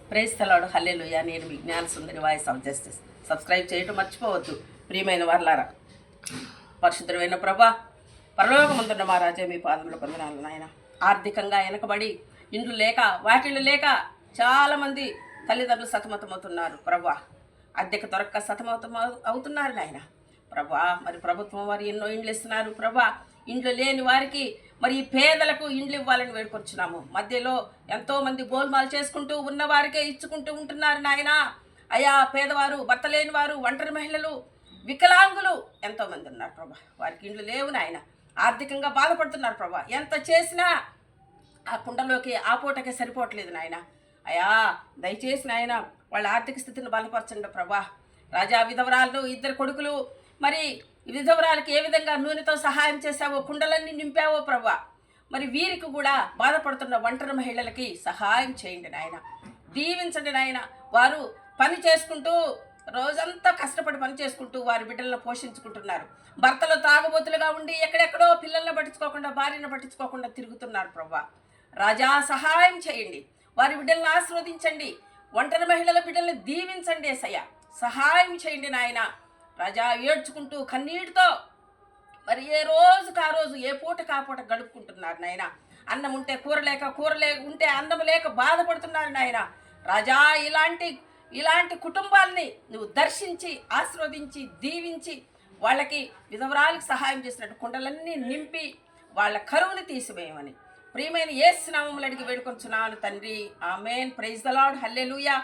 Praise the Lord, హల్లెలూయా. నేను మీ జ్ఞాన సుందరి voice of justice. Subscribe చేయటం మర్చిపోవద్దు. ప్రియమైన వారలారా, పరిశుద్ధమైన ప్రభా, పరలోకమందున్న మా రాజా, మీ పాదముల పొందనాలు నాయన. ఆర్థికంగా వెనకబడి ఇండ్లు లేక వాటిళ్ళు లేక చాలామంది తల్లిదండ్రులు సతమతమవుతున్నారు ప్రభా. అద్దెకు దొరక్క సతమతం అవుతున్నారు నాయన ప్రభా. మరి ప్రభుత్వం వారు ఎన్నో ఇండ్లు ఇస్తున్నారు ప్రభా. ఇండ్లు లేని వారికి మరి ఈ పేదలకు ఇండ్లు ఇవ్వాలని వేడుకొచ్చున్నాము. మధ్యలో ఎంతోమంది గోల్మాలు చేసుకుంటూ ఉన్నవారికే ఇచ్చుకుంటూ ఉంటున్నారు నాయన. అయా పేదవారు, భర్త లేని వారు, ఒంటరి మహిళలు, వికలాంగులు ఎంతోమంది ఉన్నారు ప్రభా. వారికి ఇండ్లు లేవు నాయన. ఆర్థికంగా బాధపడుతున్నారు ప్రభా. ఎంత చేసినా ఆ కుండలోకి ఆ పూటకే సరిపోవట్లేదు నాయన. అయా దయచేసి నాయన వాళ్ళ ఆర్థిక స్థితిని బలపరచండి ప్రభా. రాజా, విధవరాలు, ఇద్దరు కొడుకులు, మరి విధవరాలకి ఏ విధంగా నూనెతో సహాయం చేశావో, కుండలన్నీ నింపావో ప్రభా. మరి వీరికి కూడా బాధపడుతున్న ఒంటరి మహిళలకి సహాయం చేయండి నాయన. దీవించండి నాయన. వారు పని చేసుకుంటూ రోజంతా కష్టపడి పని చేసుకుంటూ వారి బిడ్డలను పోషించుకుంటున్నారు. భర్తలు తాగుబోతులుగా ఉండి ఎక్కడెక్కడో పిల్లలను పట్టించుకోకుండా, భార్యను పట్టించుకోకుండా తిరుగుతున్నారు ప్రభా. రాజా, సహాయం చేయండి. వారి బిడ్డలను ఆశీర్వదించండి. ఒంటరి మహిళల బిడ్డలను దీవించండి యేసయ్య. సహాయం చేయండి నాయన. రాజా, ఏడ్చుకుంటూ కన్నీటితో మరి ఏ రోజుకు ఆ రోజు, ఏ పూటకు ఆ పూట గడుపుకుంటున్నారు నాయన. అన్నం ఉంటే కూర లేక, కూర ఉంటే అన్నం లేక బాధపడుతున్నారు నాయన. రాజా, ఇలాంటి కుటుంబాలని నువ్వు దర్శించి, ఆశీర్వదించి, దీవించి, వాళ్ళకి విధవరాలకు సహాయం చేసినట్టు కుండలన్నీ నింపి వాళ్ళ కరువుని తీసివేయమని ప్రియమైన యేసు నామములో అడిగి వేడుకొంచున్నాను తండ్రి. ఆమేన్. Praise the Lord, hallelujah.